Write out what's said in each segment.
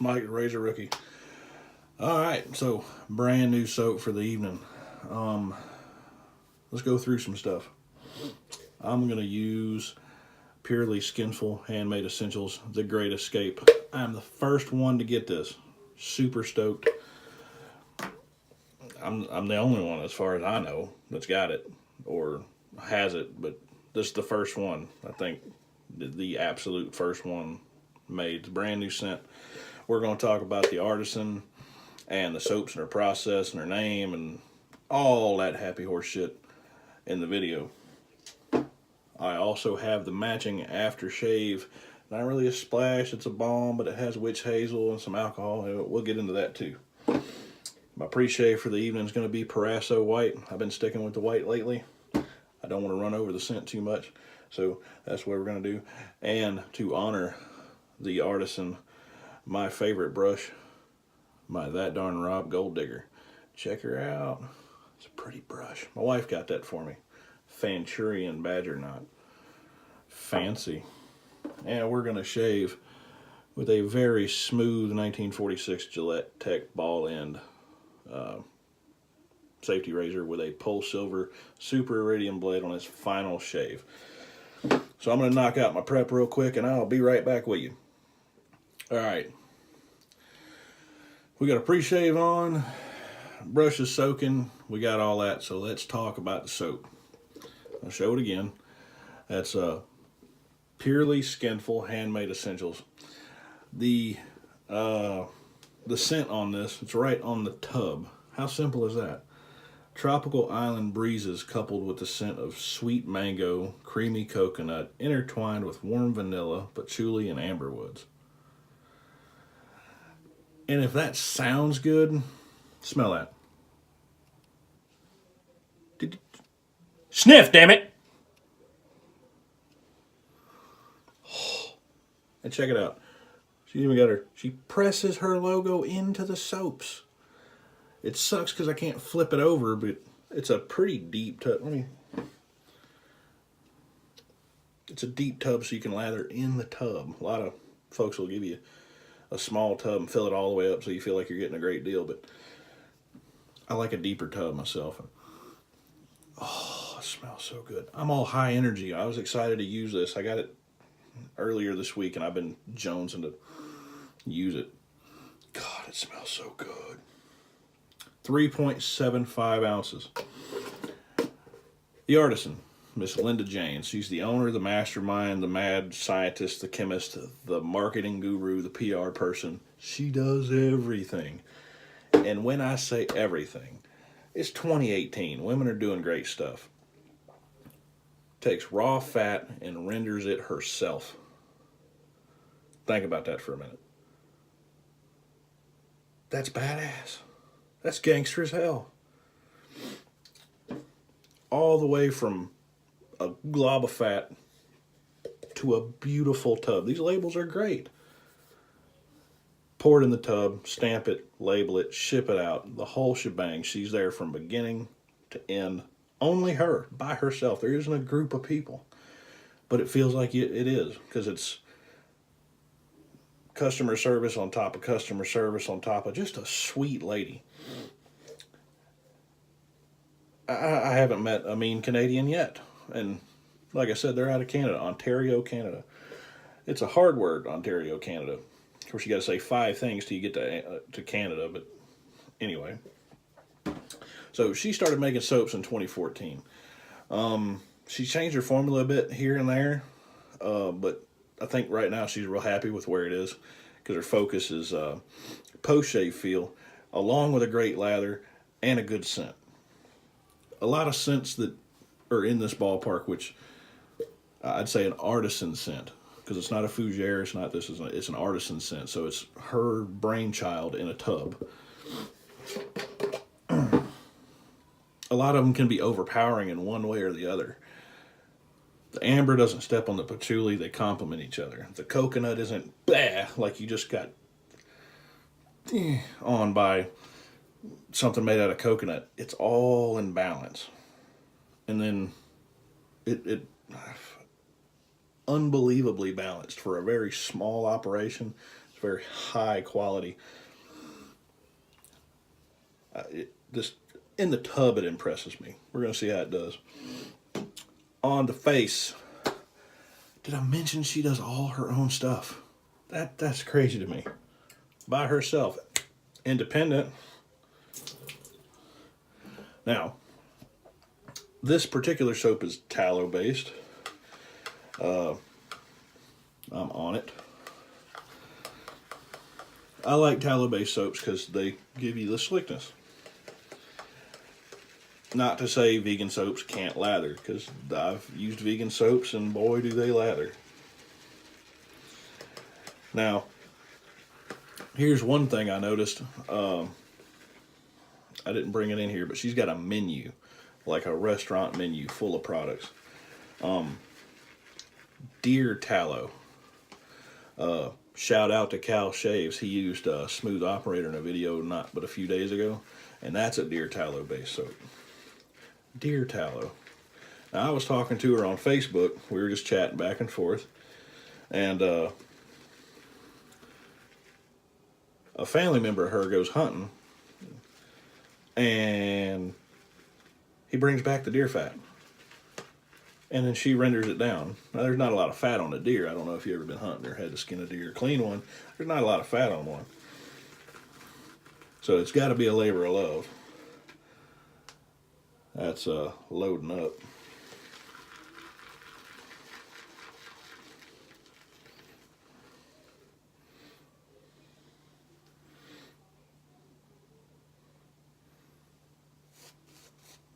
Mike, Razor Rookie. Alright, so brand new soap for the evening. Let's go through some stuff. I'm going to use Purely Skinful Handmade Essentials, The Great Escape. I'm the first one to get this. Super stoked. I'm the only one, as far as I know, that's got it or has it, but this is the first one. I think the absolute first one made. It's a brand new scent. We're going to talk about the artisan and the soaps and their process and their name and all that happy horse shit in the video. I also have the matching aftershave. Not really a splash, it's a balm, but it has witch hazel and some alcohol. We'll get into that too. My pre-shave for the evening is going to be Parasso White. I've been sticking with the white lately. I don't want to run over the scent too much, so that's what we're going to do. And to honor the artisan, my favorite brush, my That Darn Rob Gold Digger. Check her out. It's a pretty brush. My wife got that for me. Fanturian Badger Knot. Fancy. And we're going to shave with a very smooth 1946 Gillette Tech ball end safety razor with a Pole Silver Super Iridium blade on its final shave. So I'm going to knock out my prep real quick and I'll be right back with you. Alright. We got a pre-shave on. Brush is soaking. We got all that. So let's talk about the soap. I'll show it again. That's Purely Skinful Handmade Essentials. The scent on this, it's right on the tub. How simple is that? Tropical island breezes coupled with the scent of sweet mango, creamy coconut, intertwined with warm vanilla, patchouli, and amberwoods. And if that sounds good, smell that. Sniff, damn it! And check it out. She even got her, she presses her logo into the soaps. It sucks because I can't flip it over, but it's a pretty deep tub. It's a deep tub so you can lather in the tub. A lot of folks will give you a small tub and fill it all the way up so you feel like you're getting a great deal, but I like a deeper tub myself. Oh, it smells so good. I'm all high energy. I was excited to use this. I got it earlier this week and I've been jonesing to use it. God, it smells so good. 3.75 ounces. The artisan, Miss Linda Jaynes. She's the owner, the mastermind, the mad scientist, the chemist, the marketing guru, the PR person. She does everything. And when I say everything, it's 2018. Women are doing great stuff. Takes raw fat and renders it herself. Think about that for a minute. That's badass. That's gangster as hell. All the way from a glob of fat to a beautiful tub. These labels are great. Pour it in the tub, stamp it, label it, ship it out. The whole shebang. She's there from beginning to end. Only her, by herself. There isn't a group of people. But it feels like it is, because it's customer service on top of customer service on top of just a sweet lady. I haven't met a mean Canadian yet. And like I said, they're out of Canada, Ontario, Canada. It's a hard word, Ontario, Canada. Of course, you got to say 5 things till you get to Canada, but anyway. So she started making soaps in 2014. She changed her formula a bit here and there, but I think right now she's real happy with where it is because her focus is post-shave feel, along with a great lather and a good scent. A lot of scents that are in this ballpark, which I'd say an artisan scent, because it's not a fougere, it's an artisan scent, so it's her brainchild in a tub. A lot of them can be overpowering in one way or the other. The amber doesn't step on the patchouli, they complement each other. The coconut isn't like you just got on by something made out of coconut. It's all in balance. And then it unbelievably balanced for a very small operation. It's very high quality. This in the tub, it impresses me. We're going to see how it does. On the face, did I mention she does all her own stuff? That's crazy to me. By herself, independent. Now, this particular soap is tallow based. I'm on it. I like tallow based soaps because they give you the slickness. Not to say vegan soaps can't lather, because I've used vegan soaps and boy do they lather. Now, here's one thing I noticed. I didn't bring it in here, but she's got a menu, like a restaurant menu full of products. Deer tallow. Shout out to Cal Shaves. He used a Smooth Operator in a video not but a few days ago, and that's a deer tallow based soap. Deer tallow. Now, I was talking to her on Facebook. We were just chatting back and forth, and a family member of her goes hunting, and he brings back the deer fat, and then she renders it down. Now, there's not a lot of fat on a deer. I don't know if you've ever been hunting or had to skin a deer, clean one. There's not a lot of fat on one, so it's got to be a labor of love. That's loading up.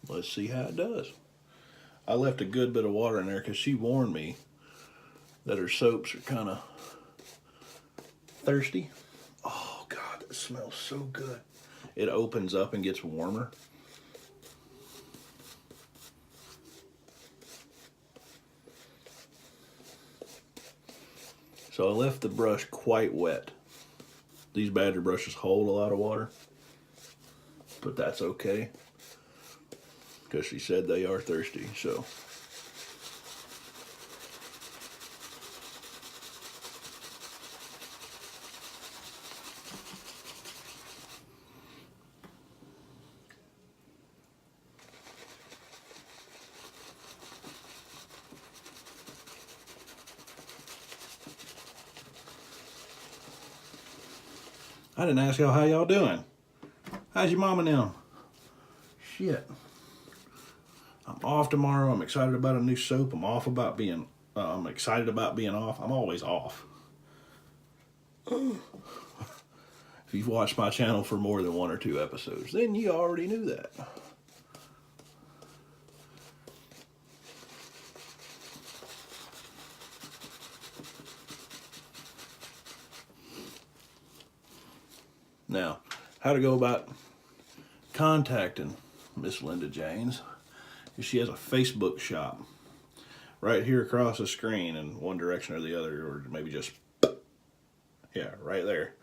Let's see how it does. I left a good bit of water in there because she warned me that her soaps are kind of thirsty. Oh God, that smells so good. It opens up and gets warmer. So I left the brush quite wet. These Badger brushes hold a lot of water, but that's okay, because she said they are thirsty, so. I didn't ask y'all how y'all doing. How's your mama now? Shit. I'm off tomorrow. I'm excited about a new soap. I'm excited about being off. I'm always off. If you've watched my channel for more than 1 or 2 episodes, then you already knew that. Now, how to go about contacting Miss Linda Jaynes. She has a Facebook shop right here across the screen in one direction or the other, or maybe just, yeah, right there.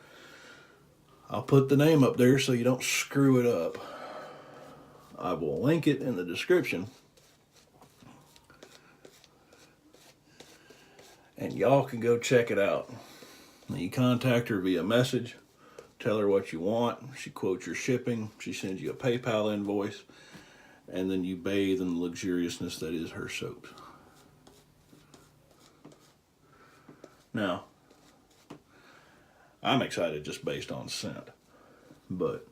I'll put the name up there so you don't screw it up. I will link it in the description. And y'all can go check it out. You contact her via message. Tell her what you want. She quotes your shipping. She sends you a PayPal invoice. And then you bathe in the luxuriousness that is her soap. Now, I'm excited just based on scent. But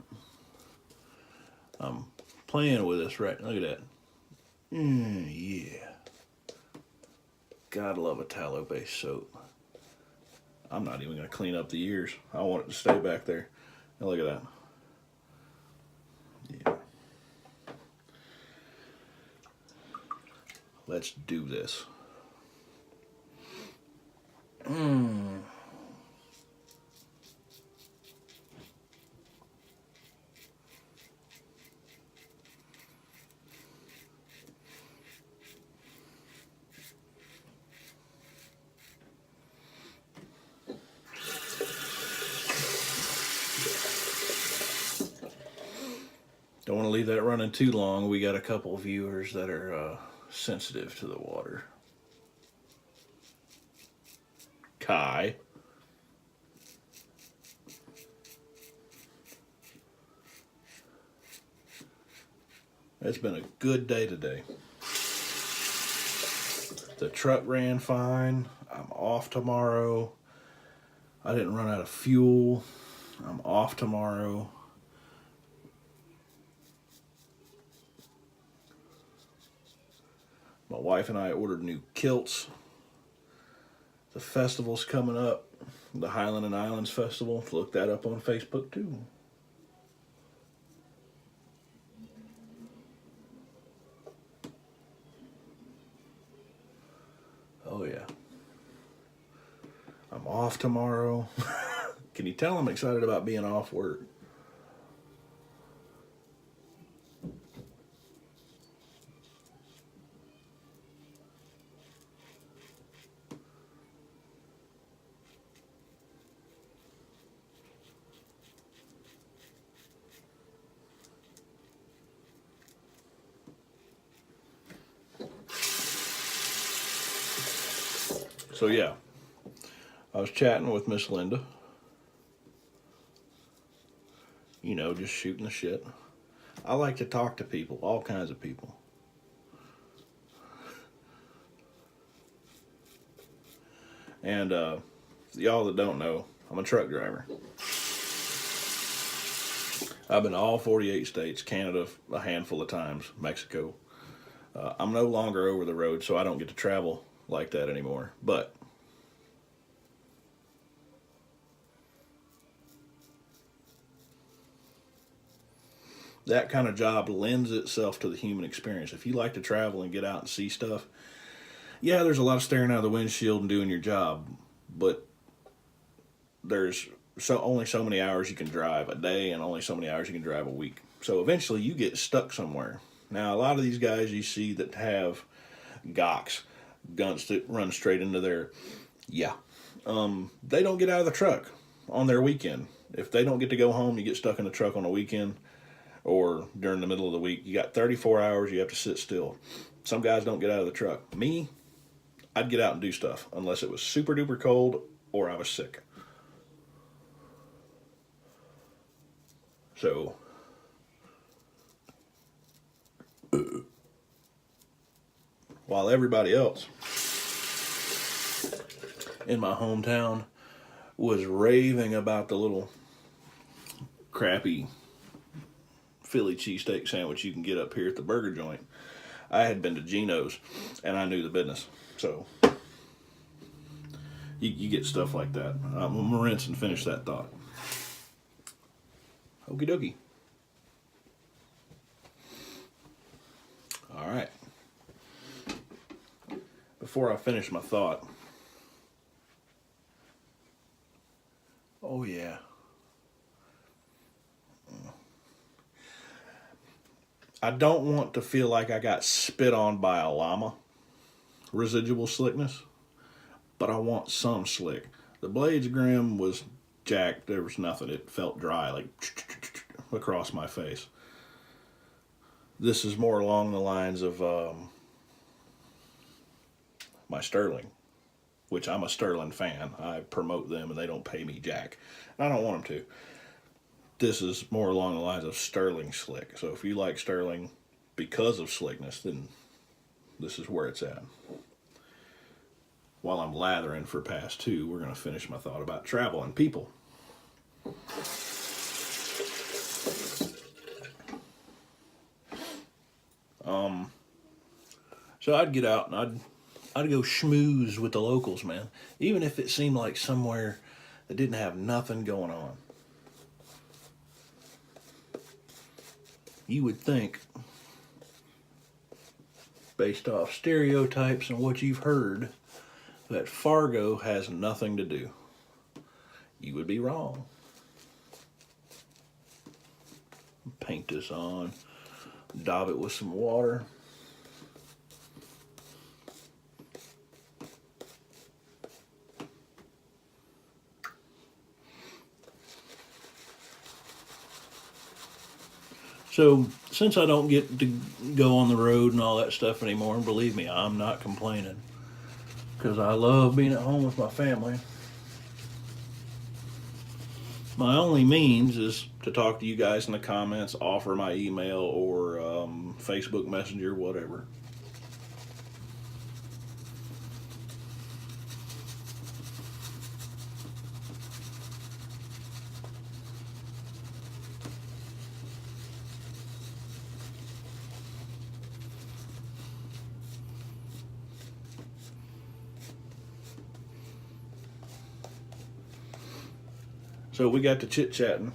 I'm playing with this right. Look at that. Yeah. Gotta love a tallow-based soap. I'm not even going to clean up the ears. I want it to stay back there. Now look at that. Yeah. Let's do this. Don't want to leave that running too long. We got a couple viewers that are sensitive to the water. Kai. It's been a good day today. The truck ran fine. I'm off tomorrow. I didn't run out of fuel. I'm off tomorrow. My wife and I ordered new kilts. The festival's coming up. The Highland and Islands Festival. Look that up on Facebook too. Oh yeah. I'm off tomorrow. Can you tell I'm excited about being off work? So yeah, I was chatting with Miss Linda. You know, just shooting the shit. I like to talk to people, all kinds of people. And y'all that don't know, I'm a truck driver. I've been to all 48 states, Canada a handful of times, Mexico. I'm no longer over the road, so I don't get to travel like that anymore. But that kind of job lends itself to the human experience. If you like to travel and get out and see stuff, yeah, there's a lot of staring out of the windshield and doing your job, but there's only so many hours you can drive a day and only so many hours you can drive a week. So eventually you get stuck somewhere. Now, a lot of these guys you see that have gocks, guns that run straight into their, they don't get out of the truck on their weekend. If they don't get to go home, you get stuck in the truck on a weekend or during the middle of the week. You got 34 hours, you have to sit still. Some guys don't get out of the truck. Me, I'd get out and do stuff unless it was super duper cold or I was sick. So, while everybody else in my hometown was raving about the little crappy Philly cheesesteak sandwich you can get up here at the burger joint, I had been to Jaynes and I knew the business. So you get stuff like that. I'm going to rinse and finish that thought. Okie dokie. All right. Before I finish my thought, oh yeah, I don't want to feel like I got spit on by a llama, residual slickness, but I want some slick. The Blades Grim was jacked. There was nothing. It felt dry, like across my face. This is more along the lines of my Sterling, which I'm a Sterling fan. I promote them and they don't pay me jack. And I don't want them to. This is more along the lines of Sterling slick. So if you like Sterling because of slickness, then this is where it's at. While I'm lathering for past two, we're going to finish my thought about travel and people. So I'd get out and I'd go schmooze with the locals, man. Even if it seemed like somewhere that didn't have nothing going on. You would think, based off stereotypes and what you've heard, that Fargo has nothing to do. You would be wrong. Paint this on, daub it with some water. So, since I don't get to go on the road and all that stuff anymore, and believe me, I'm not complaining, because I love being at home with my family. My only means is to talk to you guys in the comments, offer my email or Facebook Messenger, whatever. So we got to chit-chatting,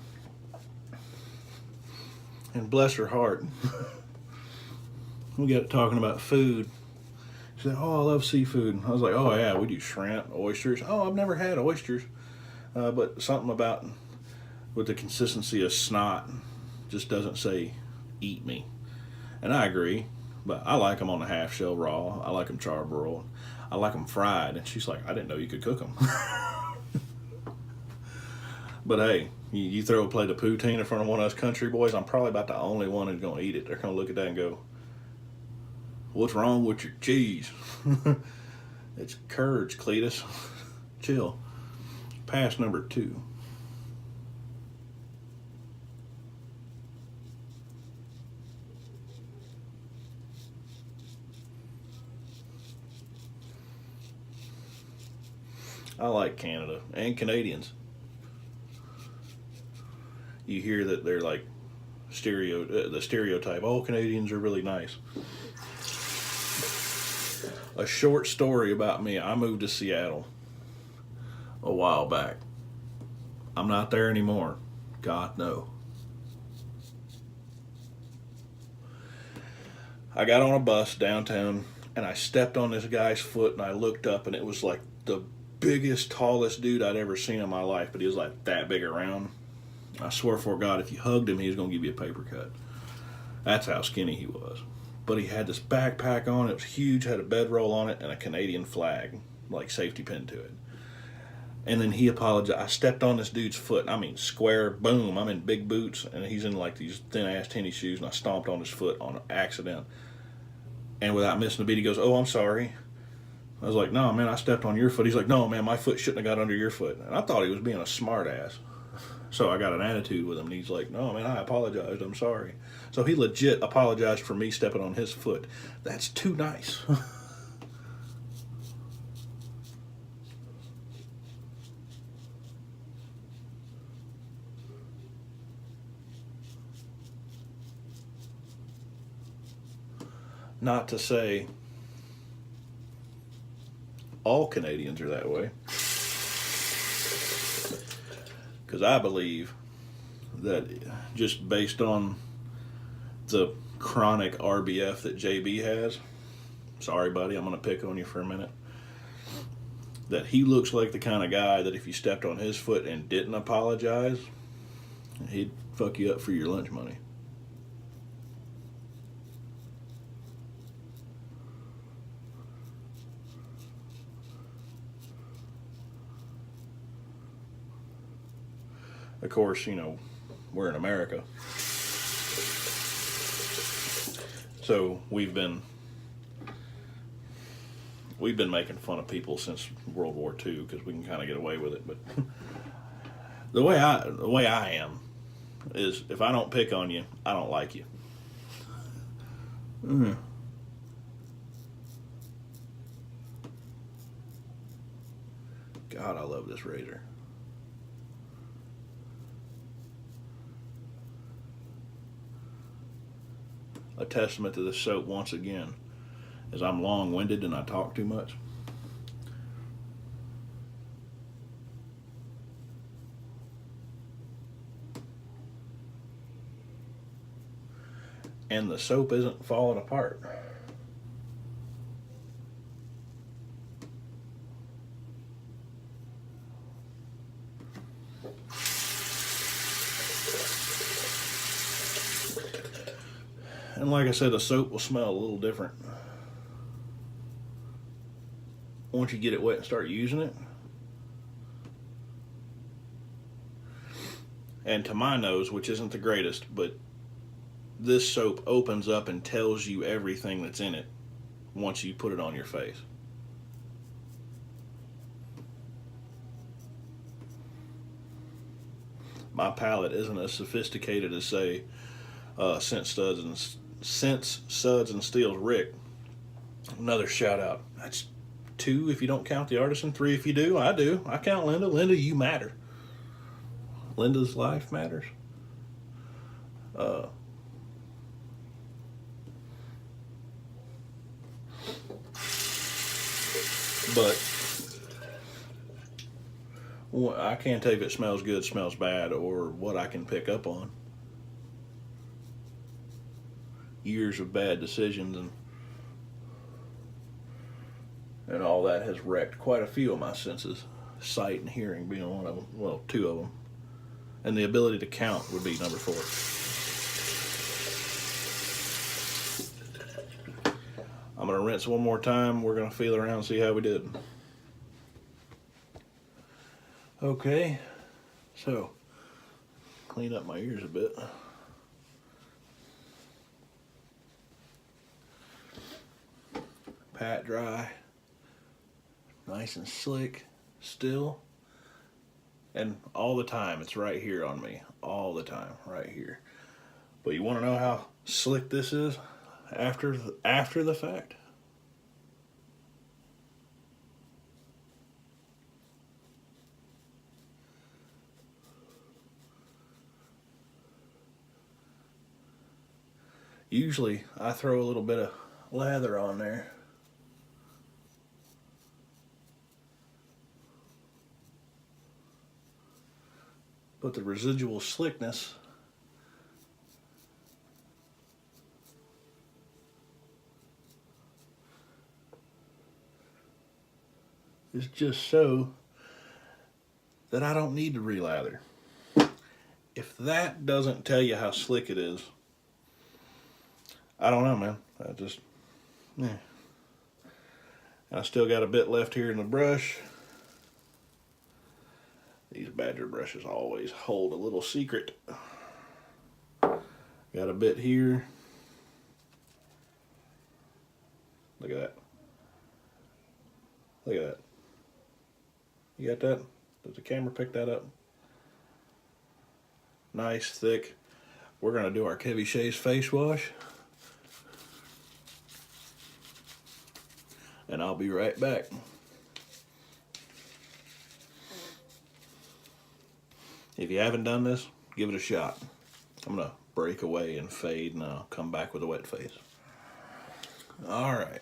and bless her heart, we got talking about food. She said, "Oh, I love seafood." I was like, "Oh yeah, we do shrimp, oysters." "Oh, I've never had oysters, but something about with the consistency of snot just doesn't say eat me." And I agree, but I like them on the half shell raw. I like them charbroiled. I like them fried. And she's like, "I didn't know you could cook them." But hey, you throw a plate of poutine in front of one of us country boys, I'm probably about the only one who's going to eat it. They're going to look at that and go, "What's wrong with your cheese?" It's curds, Cletus. Chill. Pass number 2. I like Canada and Canadians. You hear that they're like the stereotype. Oh, Canadians are really nice. A short story about me. I moved to Seattle a while back. I'm not there anymore. God, no. I got on a bus downtown and I stepped on this guy's foot and I looked up and it was like the biggest, tallest dude I'd ever seen in my life, but he was like that big around. I swear for God, if you hugged him, he was going to give you a paper cut. That's how skinny he was. But he had this backpack on. It was huge, had a bedroll on it, and a Canadian flag, like safety pin to it. And then he apologized. I stepped on this dude's foot. I mean, square, boom. I'm in big boots, and he's in like these thin-ass tennis shoes, and I stomped on his foot on accident. And without missing a beat, he goes, "Oh, I'm sorry." I was like, "No, man, I stepped on your foot." He's like, "No, man, my foot shouldn't have got under your foot." And I thought he was being a smart ass. So I got an attitude with him, and he's like, "No, man, I apologized. I'm sorry." So he legit apologized for me stepping on his foot. That's too nice. Not to say all Canadians are that way. Because I believe that just based on the chronic RBF that JB has, sorry buddy, I'm going to pick on you for a minute, that he looks like the kind of guy that if you stepped on his foot and didn't apologize, he'd fuck you up for your lunch money. Of course, we're in America. So we've been making fun of people since World War II because we can kind of get away with it. But the way I am is if I don't pick on you, I don't like you. Mm-hmm. God, I love this razor. A testament to this soap once again is I'm long-winded and I talk too much. And the soap isn't falling apart. And like I said, the soap will smell a little different once you get it wet and start using it. And to my nose, which isn't the greatest, but this soap opens up and tells you everything that's in it once you put it on your face. my palette isn't as sophisticated as, say, Scents, Suds, and Steel's Rick. Another shout out. That's 2 if you don't count the artisan, 3 if you do. I do. I count Linda. Linda, you matter. Linda's life matters. But I can't tell if it smells good, smells bad, or what I can pick up on. Years of bad decisions and all that has wrecked quite a few of my senses. Sight and hearing being one of them. Well, 2 of them. And the ability to count would be number 4. I'm going to rinse one more time. We're going to feel around and see how we did. Okay, so clean up my ears a bit. Pat dry, nice and slick still, and all the time it's right here on me, all the time right here. But you want to know how slick this is after the fact? Usually I throw a little bit of lather on there. But the residual slickness is just so that I don't need to relather. If that doesn't tell you how slick it is, I don't know, man. Yeah. I still got a bit left here in the brush. These Badger brushes always hold a little secret. Got a bit here. Look at that. Look at that. You got that? Does the camera pick that up? Nice, thick. We're going to do our Kevy Shays face wash. And I'll be right back. If you haven't done this, give it a shot. I'm going to break away and fade, and I'll come back with a wet face. All right.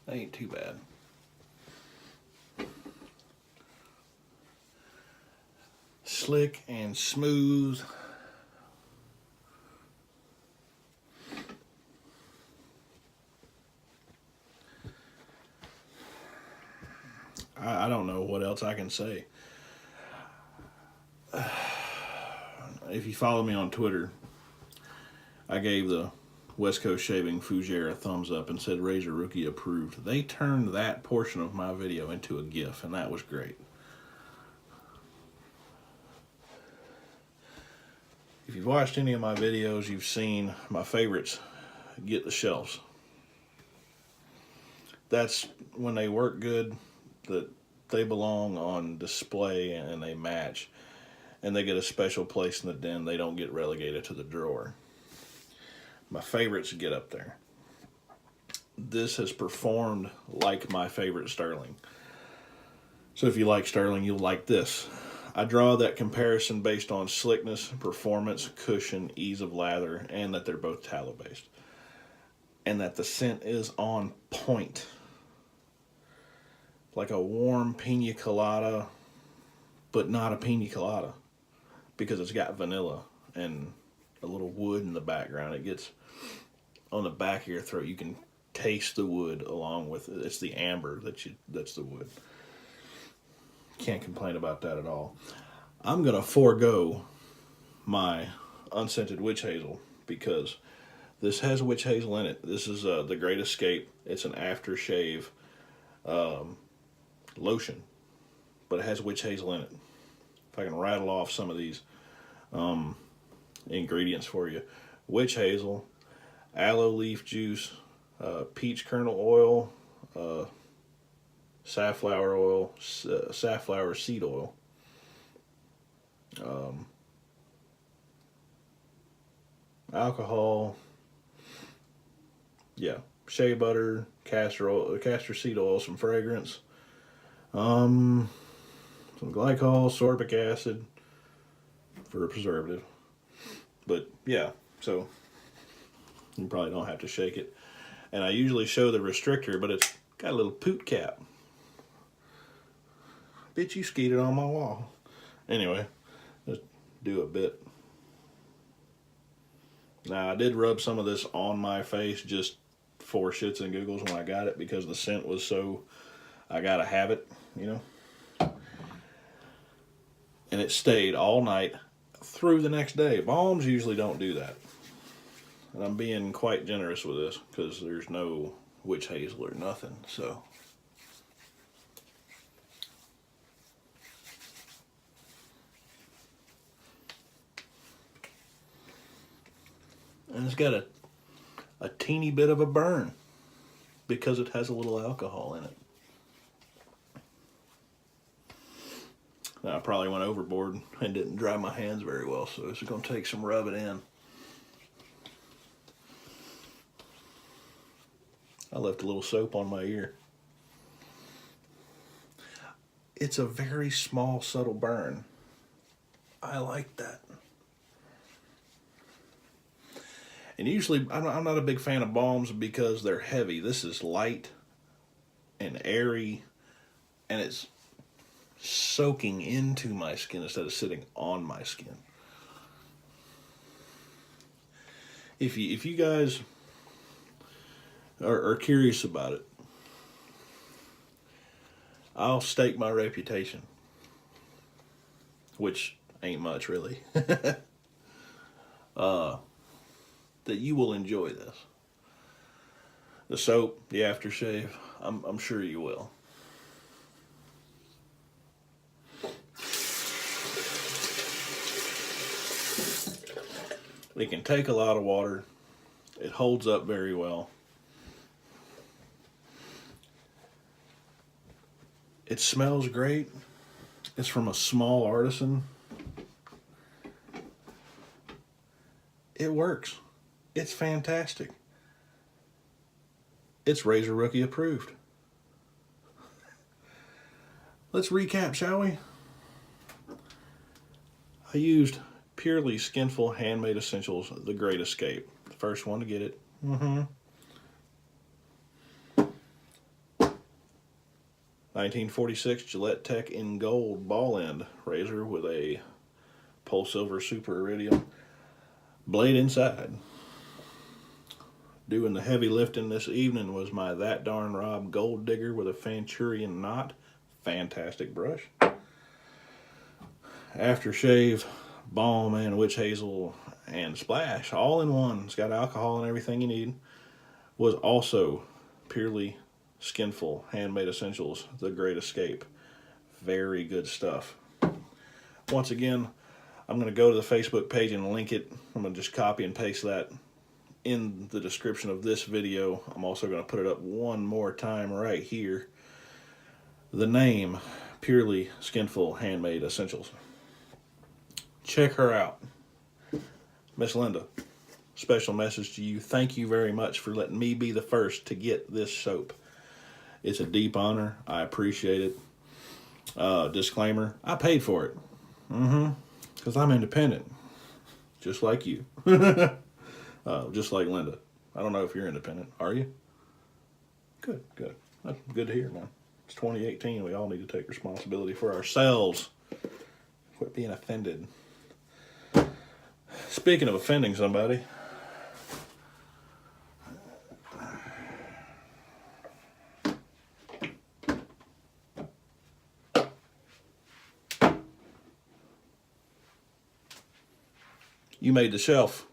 Ain't too bad. Slick and smooth. I don't know what else I can say. If you follow me on Twitter, I gave the West Coast Shaving Fougere a thumbs up and said Razor Rookie approved. They turned that portion of my video into a GIF, and that was great. If you've watched any of my videos, you've seen my favorites get the shelves. That's when they work good, that they belong on display and they match, and they get a special place in the den. They don't get relegated to the drawer. My favorites get up there. This has performed like my favorite Sterling. So if you like Sterling, you'll like this. I draw that comparison based on slickness, performance, cushion, ease of lather, and that they're both tallow based. And that the scent is on point. Like a warm pina colada, but not a pina colada. Because it's got vanilla and a little wood in the background. It gets on the back of your throat. You can taste the wood along with it. It's the amber that's the wood. Can't complain about that at all. I'm going to forego my unscented witch hazel because this has witch hazel in it. This is the Great Escape. It's an aftershave lotion, but it has witch hazel in it. If I can rattle off some of these ingredients for you. Witch hazel, aloe leaf juice, peach kernel oil, safflower oil, safflower seed oil, alcohol, yeah, shea butter, castor oil, castor seed oil, some fragrance, some glycol, sorbic acid for a preservative. But yeah, so you probably don't have to shake it. And I usually show the restrictor, but it's got a little poot cap. Bitch, you skeeted on my wall. Anyway, let's do a bit. Now, I did rub some of this on my face just for shits and giggles when I got it, because the scent was so, I gotta have it, you know. And it stayed all night through the next day. Balms usually don't do that. And I'm being quite generous with this because there's no witch hazel or nothing, so. And it's got a teeny bit of a burn because it has a little alcohol in it. Now, I probably went overboard and didn't dry my hands very well, so it's going to take some rubbing in. I left a little soap on my ear. It's a very small, subtle burn. I like that. And usually, I'm not a big fan of balms because they're heavy. This is light and airy, and it's soaking into my skin instead of sitting on my skin. If you guys are curious about it, I'll stake my reputation, which ain't much really, that you will enjoy this. The soap, the aftershave, I'm sure you will. It can take a lot of water. It holds up very well. It smells great. It's from a small artisan. It works. It's fantastic. It's Razor Rookie approved. Let's recap, shall we? I used purely Skinful Handmade Essentials, The Great Escape. The first one to get it. 1946 Gillette Tech in gold ball end razor with a Polsilver Super Iridium blade inside. Doing the heavy lifting this evening was my That Darn Rob Gold Digger with a Fanturian knot. Fantastic brush. Aftershave, balm, and witch hazel and splash all in one. It's got alcohol and everything you need. Was also purely Skinful Handmade Essentials, The Great Escape. Very good stuff. Once again, I'm going to go to the Facebook page and link it. I'm going to just copy and paste that in the description of this video. I'm also going to put it up one more time right here. The name, purely Skinful Handmade Essentials. Check her out. Miss Linda, special message to you. Thank you very much for letting me be the first to get this soap. It's a deep honor. I appreciate it. Disclaimer, I paid for it. Because I'm independent. Just like you. Just like Linda. I don't know if you're independent. Are you? Good, good. That's good to hear, man. It's 2018. We all need to take responsibility for ourselves. Quit being offended. Speaking of offending somebody, you made the shelf.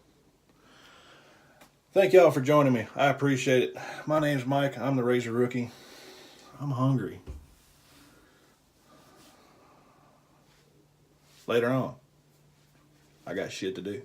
Thank y'all for joining me. I appreciate it. My name's Mike. I'm the Razor Rookie. I'm hungry. Later on, I got shit to do.